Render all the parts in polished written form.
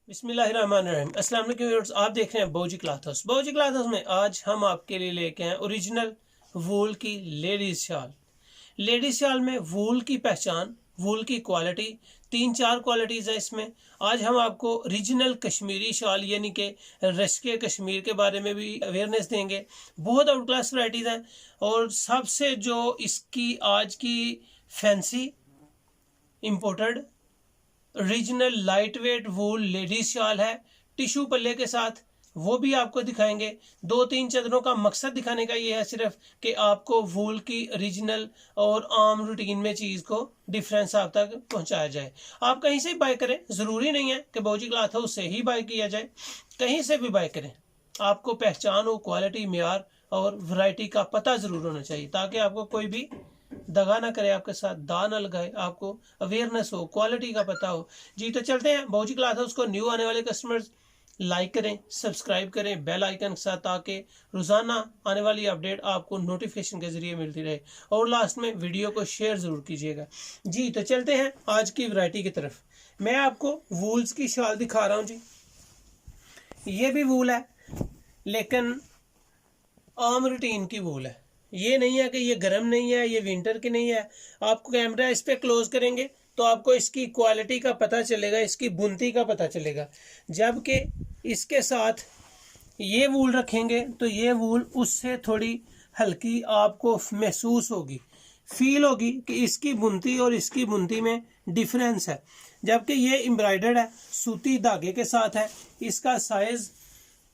बिस्मिल्लाहिर्रहमानिर्रहीम। अस्सलाम वालेकुम व्यूअर्स, आप देख रहे हैं बाऊजी क्लॉथ हाउस। बाऊजी क्लॉथ हाउस में आज हम आपके लिए लेके आए ओरिजिनल वूल की लेडीज शाल। लेडीज शाल में वूल की पहचान, वूल की क्वालिटी, 3-4 क्वालिटीज़ है इसमें। आज हम आपको ओरिजिनल कश्मीरी शाल यानी कि रश्के कश्मीर के बारे में भी अवेयरनेस देंगे। बहुत आउट क्लास वराइटीज़ हैं और सबसे जो इसकी आज की fancy imported original light weight wool ladies शाल है टिश्यू पल्ले के साथ, वो भी आपको दिखाएंगे। 2-3 चादरों का मकसद दिखाने का ये है सिर्फ कि आपको वूल की ओरिजिनल और आम रूटीन में चीज़ को डिफरेंस आप तक पहुंचाया जाए। आप कहीं से भी बाय करें, ज़रूरी नहीं है कि बाऊजी क्लॉथ हाउस से ही बाय किया जाए, कहीं से भी बाय करें। आपको पहचान हो, क्वालिटी, मेयार और वैरायटी का पता ज़रूर होना चाहिए ताकि आपको कोई भी दगा ना करे, आपके साथ दा ना लगाए, आपको अवेयरनेस हो, क्वालिटी का पता हो। जी तो चलते हैं बाऊजी क्लॉथ हाउस को। न्यू आने वाले कस्टमर्स लाइक करें, सब्सक्राइब करें बेल आइकन के साथ, ताकि रोज़ाना आने वाली अपडेट आपको नोटिफिकेशन के जरिए मिलती रहे। और लास्ट में वीडियो को शेयर ज़रूर कीजिएगा। जी तो चलते हैं आज की वैरायटी की तरफ। मैं आपको वूल्स की शाल दिखा रहा हूँ जी। ये भी वूल है लेकिन आम रूटीन की वूल है। ये नहीं है कि ये गर्म नहीं है, ये विंटर की नहीं है। आपको कैमरा इस पे क्लोज करेंगे तो आपको इसकी क्वालिटी का पता चलेगा, इसकी बुनती का पता चलेगा। जबकि इसके साथ ये वूल रखेंगे तो ये वूल उससे थोड़ी हल्की आपको महसूस होगी, फील होगी कि इसकी बुनती और इसकी बुनती में डिफरेंस है। जबकि ये एम्ब्रॉयडर्ड है, सूती धागे के साथ है। इसका साइज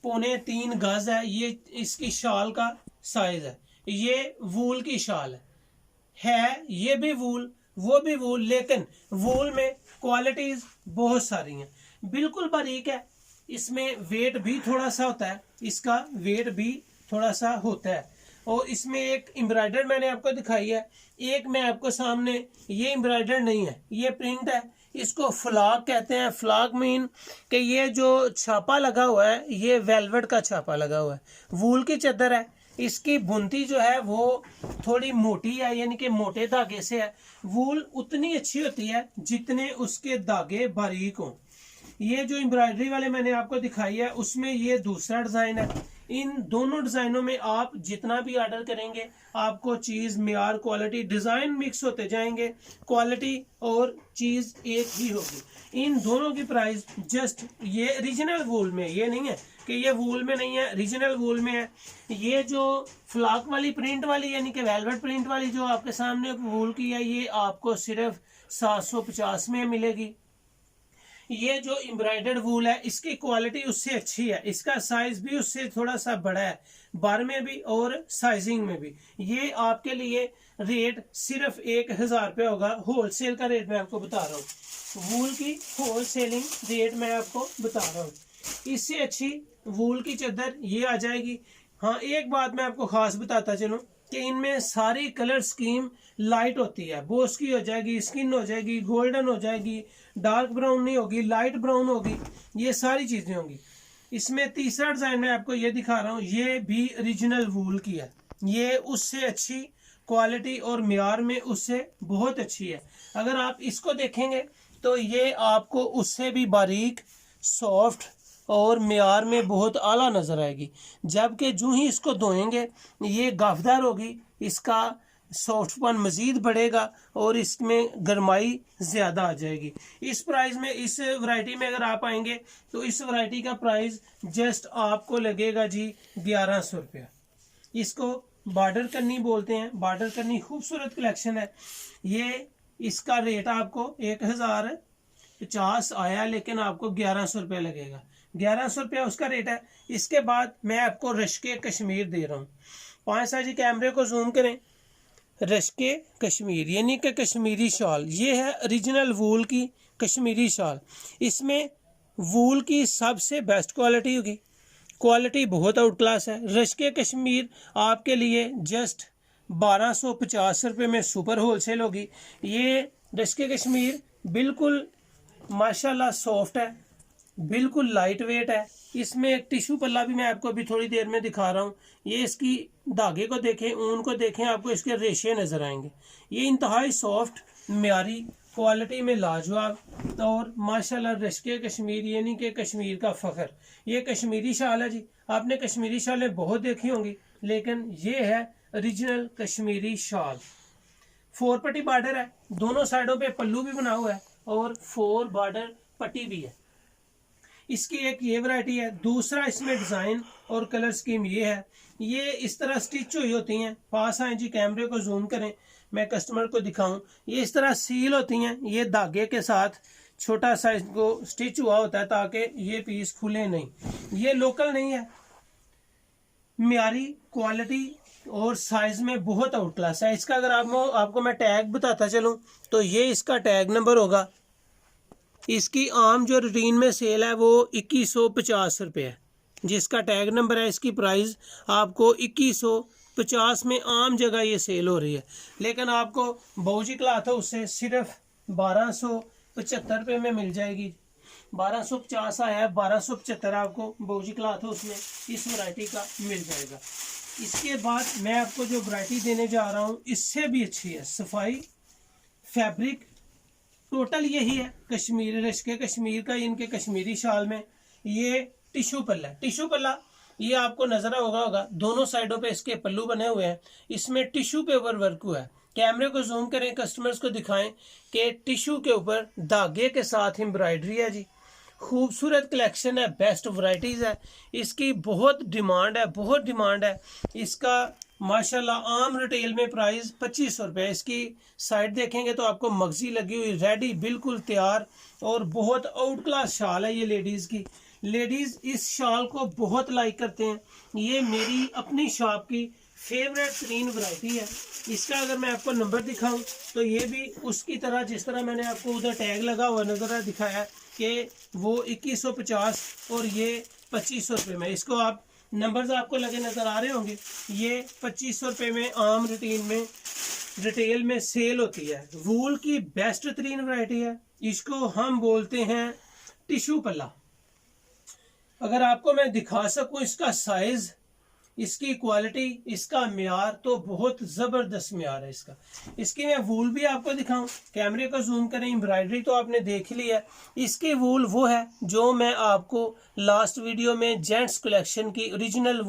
3.25 गज है। ये इसकी शाल का साइज है। ये वूल की शाल है ये भी वूल, वो भी वूल, लेकिन वूल में क्वालिटीज बहुत सारी हैं। बिल्कुल बारीक है, इसमें वेट भी थोड़ा सा होता है, इसका वेट भी थोड़ा सा होता है। और इसमें एक एम्ब्रॉयडर मैंने आपको दिखाई है, एक मैं आपको सामने, ये एम्ब्रॉयडर नहीं है, ये प्रिंट है। इसको फ्लाग कहते हैं। फ्लाग मीन कि ये जो छापा लगा हुआ है ये वेलवेट का छापा लगा हुआ है। वूल की चादर है, इसकी बुनती जो है वो थोड़ी मोटी है, यानी कि मोटे धागे से है। वूल उतनी अच्छी होती है जितने उसके धागे बारीक हों। ये जो एम्ब्रॉयडरी वाले मैंने आपको दिखाई है उसमें ये दूसरा डिजाइन है। इन दोनों डिजाइनों में आप जितना भी ऑर्डर करेंगे आपको चीज, मेयार, क्वालिटी, डिजाइन मिक्स होते जाएंगे, क्वालिटी और चीज एक ही होगी। इन दोनों की प्राइस जस्ट, ये ओरिजिनल वूल में, ये नहीं है कि ये वूल में नहीं है, ओरिजिनल वूल में है। ये जो फ्लाक वाली प्रिंट वाली यानी कि वेलवेट प्रिंट वाली जो आपके सामने वूल की है, ये आपको सिर्फ 750 में मिलेगी। ये जो एम्ब्रॉयडर्ड वूल है इसकी क्वालिटी उससे अच्छी है, इसका साइज भी उससे थोड़ा सा बड़ा है, बार में भी और साइजिंग में भी। ये आपके लिए रेट सिर्फ 1000 रुपये होगा। होलसेल का रेट मैं आपको बता रहा हूँ, वूल की होलसेलिंग रेट मैं आपको बता रहा हूँ। इससे अच्छी वूल की चादर ये आ जाएगी। हाँ, एक बात मैं आपको खास बताता चलूँ कि इनमें सारी कलर स्कीम लाइट होती है। बोस की हो जाएगी, स्किन हो जाएगी, गोल्डन हो जाएगी, डार्क ब्राउन नहीं होगी, लाइट ब्राउन होगी, ये सारी चीजें होंगी। इसमें तीसरा डिजाइन मैं आपको ये दिखा रहा हूँ, ये भी ओरिजिनल वूल की है। ये उससे अच्छी क्वालिटी और मेयार में उससे बहुत अच्छी है। अगर आप इसको देखेंगे तो ये आपको उससे भी बारीक, सॉफ्ट और मेयार में बहुत आला नजर आएगी। जबकि जो ही इसको धोएंगे ये गाफदार होगी, इसका सॉफ्टपन मजीद बढ़ेगा और इसमें गर्माई ज़्यादा आ जाएगी। इस प्राइस में, इस वैरायटी में अगर आप आएंगे तो इस वैरायटी का प्राइस जस्ट आपको लगेगा जी 1100 रुपया। इसको बॉर्डर करनी बोलते हैं। बॉर्डर करनी खूबसूरत कलेक्शन है। ये इसका रेट आपको 1050 आया, लेकिन आपको 1100 रुपया लगेगा। 1100 रुपया उसका रेट है। इसके बाद मैं आपको रश्के कश्मीर दे रहा हूँ। 5 साइज कैमरे को जूम करें। रश्के कश्मीर यानी कि कश्मीरी शाल, ये है ओरिजिनल वूल की कश्मीरी शाल। इसमें वूल की सबसे बेस्ट क्वालिटी होगी, क्वालिटी बहुत आउट क्लास है। रश्के कश्मीर आपके लिए जस्ट 1250 रुपये में सुपर होलसेल होगी। ये रश्के कश्मीर बिल्कुल माशाल्लाह सॉफ्ट है, बिल्कुल लाइट वेट है। इसमें एक टिश्यू पल्ला भी मैं आपको अभी थोड़ी देर में दिखा रहा हूँ। ये इसकी धागे को देखें, ऊन को देखें, आपको इसके रेशे नजर आएंगे। ये इंतहाई सॉफ्ट, म्यारी क्वालिटी में लाजवाब और माशाल्लाह रश्के कश्मीर यानी कि कश्मीर का फ़ख्र। ये कश्मीरी शाल है जी। आपने कश्मीरी शालें बहुत देखी होंगी, लेकिन ये है ओरिजिनल कश्मीरी शाल। 4 पट्टी बॉर्डर है, दोनों साइडों पे पल्लू भी बना हुआ है और 4 बॉर्डर पट्टी भी है। इसकी एक ये वैरायटी है। दूसरा इसमें डिज़ाइन और कलर स्कीम ये है, ये इस तरह स्टिच हुई होती हैं। पास आए जी, कैमरे को जूम करें, मैं कस्टमर को दिखाऊं। ये इस तरह सील होती हैं, ये धागे के साथ छोटा साइज को स्टिच हुआ होता है ताकि ये पीस खुले नहीं। ये लोकल नहीं है, म्यारी क्वालिटी और साइज में बहुत आउट क्लास है। इसका अगर आपको मैं टैग बताता चलूं तो ये इसका टैग नंबर होगा। इसकी आम जो रूटीन में सेल है वो 2150 रुपये है, जिसका टैग नंबर है। इसकी प्राइस आपको 2150 में आम जगह ये सेल हो रही है, लेकिन आपको बाऊजी क्लॉथ हाउस से सिर्फ 1275 रुपये में मिल जाएगी। 1250 आया है, 1275 आपको बाऊजी क्लॉथ हाउस में इस वैरायटी का मिल जाएगा। इसके बाद मैं आपको जो वैरायटी देने जा रहा हूँ इससे भी अच्छी है। सफाई, फैब्रिक टोटल यही है। कश्मीरी रश्के कश्मीर का इनके कश्मीरी शाल में ये टिश्यू पल्ला। टिश्यू पल्ला ये आपको नजर होगा, दोनों साइडों पे इसके पल्लू बने हुए हैं। इसमें टिश्यू पेपर वर्क हुआ है। कैमरे को जूम करें, कस्टमर्स को दिखाएं कि टिश्यू के ऊपर धागे के साथ एम्ब्रॉयडरी है जी। खूबसूरत कलेक्शन है, बेस्ट वैरायटीज है। इसकी बहुत डिमांड है, बहुत डिमांड है। इसका माशाल्लाह आम रिटेल में प्राइस 2500 रुपये। इसकी साइड देखेंगे तो आपको मगजी लगी हुई रेडी बिल्कुल तैयार और बहुत आउट क्लास शाल है ये लेडीज़ की। लेडीज़ इस शाल को बहुत लाइक करते हैं। ये मेरी अपनी शॉप की फेवरेट तरीन वैरायटी है। इसका अगर मैं आपको नंबर दिखाऊं तो ये भी उसकी तरह, जिस तरह मैंने आपको उधर टैग लगा हुआ नजर दिखाया कि वो 2150 और ये 2500 रुपये में। इसको आप नंबर्स आपको लगे नजर आ रहे होंगे। ये 2500 रुपये में आम रिटेल में सेल होती है। वूल की बेस्ट तरीन वैरायटी है। इसको हम बोलते हैं टिश्यू पल्ला। अगर आपको मैं दिखा सकूं इसका साइज, इसकी क्वालिटी, इसका म्यार, तो बहुत ज़बरदस्त म्यार है इसका। इसकी मैं वूल भी आपको दिखाऊं, कैमरे को जूम करें। एम्ब्रॉयडरी तो आपने देख ली है। इसकी वूल वो है जो मैं आपको लास्ट वीडियो में जेंट्स कलेक्शन की ओरिजिनल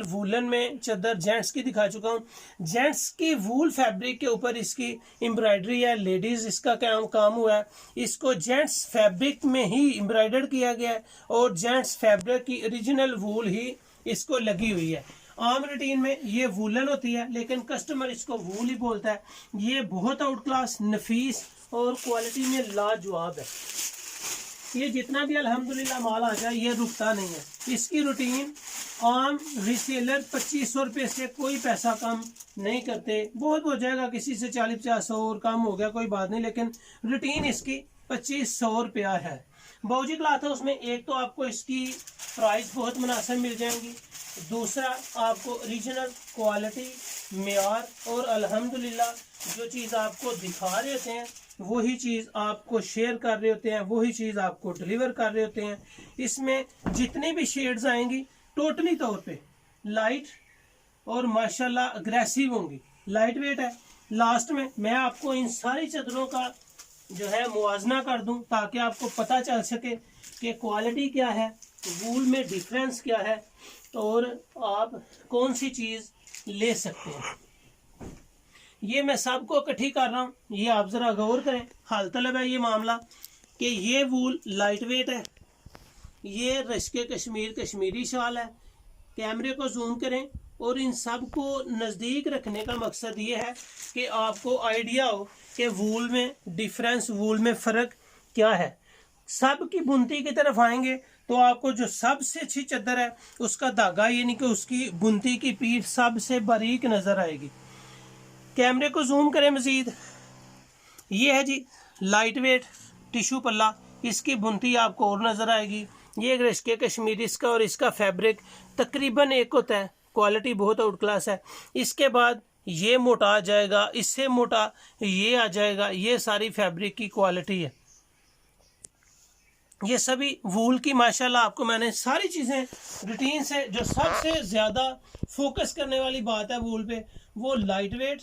वूलन में चादर जेंट्स की दिखा चुका हूँ। जेंट्स की वूल फैब्रिक के ऊपर इसकी एम्ब्रॉयडरी है। लेडीज़ इसका काम हुआ है। इसको जेंट्स फैब्रिक में ही एम्ब्रॉयडर्ड किया गया है और जेंट्स फैब्रिक की ओरिजिनल वूल ही इसको लगी हुई है। आम रूटीन में ये वूलन होती है, लेकिन कस्टमर इसको वूल ही बोलता है। ये बहुत आउट क्लास, नफीस और क्वालिटी में लाजवाब है। ये जितना भी अल्हम्दुलिल्लाह माल आ जाए ये रुकता नहीं है। इसकी रूटीन आम रीसेलर 2500 रुपये से कोई पैसा कम नहीं करते। बहुत हो जाएगा किसी से 40-50 और कम हो गया कोई बात नहीं, लेकिन रूटीन इसकी 2500 रुपया है। बाऊजी क्लॉथ हाउस में एक तो आपको इसकी प्राइस बहुत मुनासिब मिल जाएंगी, दूसरा आपको ओरिजिनल क्वालिटी, म्यार और अल्हम्दुलिल्लाह जो चीज़ आपको दिखा रहे होते हैं वही चीज़ आपको शेयर कर रहे होते हैं, वही चीज़ आपको डिलीवर कर रहे होते हैं। इसमें जितनी भी शेड्स आएंगी टोटली तौर पे लाइट और माशाल्लाह अग्रेसिव होंगी। लाइट वेट है। लास्ट में मैं आपको इन सारी चादरों का जो है मुआवजा कर दूं ताकि आपको पता चल सके कि क्वालिटी क्या है, वूल में डिफरेंस क्या है और आप कौन सी चीज़ ले सकते हैं। ये मैं सबको इकट्ठी कर रहा हूँ, ये आप ज़रा गौर करें। हाल तलब है ये मामला कि ये वूल लाइट वेट है। ये रश्के कश्मीर कश्मीरी शाल है। कैमरे को जूम करें और इन सब को नज़दीक रखने का मकसद ये है कि आपको आइडिया हो कि वूल में डिफरेंस, वूल में फ़र्क क्या है। सब की बुनती की तरफ आएंगे तो आपको जो सबसे अच्छी चादर है उसका धागा यानी कि उसकी बुनती की पीठ सबसे बारीक नज़र आएगी। कैमरे को जूम करें मज़ीद। ये है जी लाइट वेट टिश्यू पल्ला, इसकी बुनती आपको और नज़र आएगी। ये रश्के कश्मीर इसका और इसका फैब्रिक तकरीबन एक होता है। क्वालिटी बहुत आउट क्लास है। इसके बाद ये मोटा आ जाएगा, इससे मोटा ये आ जाएगा। ये सारी फैब्रिक की क्वालिटी है। ये सभी वूल की माशाल्लाह आपको मैंने सारी चीज़ें रूटीन से, जो सबसे ज़्यादा फोकस करने वाली बात है वूल पे, वो लाइट वेट,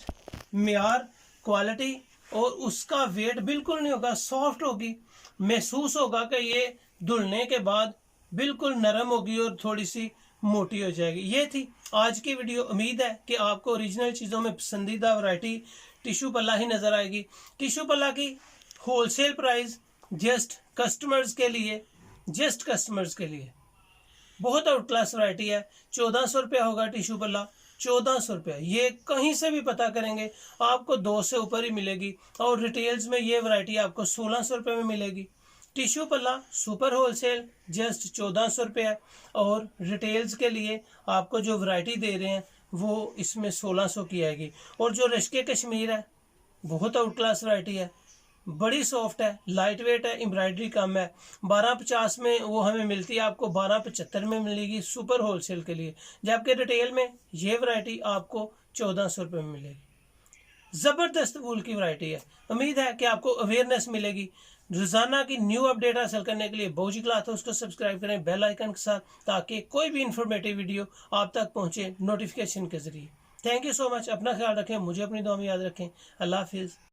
म्यार, क्वालिटी और उसका वेट बिल्कुल नहीं होगा, सॉफ्ट होगी, महसूस होगा कि ये धुलने के बाद बिल्कुल नरम होगी और थोड़ी सी मोटी हो जाएगी। ये थी आज की वीडियो। उम्मीद है कि आपको ओरिजिनल चीज़ों में पसंदीदा वैरायटी टिश्यू पल्ला ही नज़र आएगी। टिश्यू पल्ला की होलसेल प्राइस जस्ट कस्टमर्स के लिए बहुत आउट क्लास वैरायटी है। 1400 रुपया होगा टिश्यू पल्ला, 1400 रुपया। ये कहीं से भी पता करेंगे आपको 2 से ऊपर ही मिलेगी, और रिटेल्स में ये वैरायटी आपको 1600 रुपये में मिलेगी। टिश्यू पल्ला सुपर होलसेल जस्ट 1400 रुपये है, और रिटेल्स के लिए आपको जो वैरायटी दे रहे हैं वो इसमें 1600 की आएगी। और जो रश्के कश्मीर है बहुत आउट क्लास वैरायटी है, बड़ी सॉफ्ट है, लाइट वेट है, एम्ब्रॉयडरी कम है। 1250 में वो हमें मिलती है, आपको 1275 में मिलेगी सुपर होलसेल के लिए, जबकि रिटेल में ये वैरायटी आपको 1400 रुपये में मिलेगी। ज़बरदस्त वूल की वैरायटी है। उम्मीद है कि आपको अवेयरनेस मिलेगी। रोजाना की न्यू अपडेट हासिल करने के लिए बौजी क्लॉथ हाउस को सब्सक्राइब करें बेल आइकन के साथ, ताकि कोई भी इंफॉर्मेटिव वीडियो आप तक पहुंचे नोटिफिकेशन के जरिए। Thank you so much. अपना ख्याल रखें, मुझे अपनी दुआ में याद रखें। अल्लाह हाफिज़।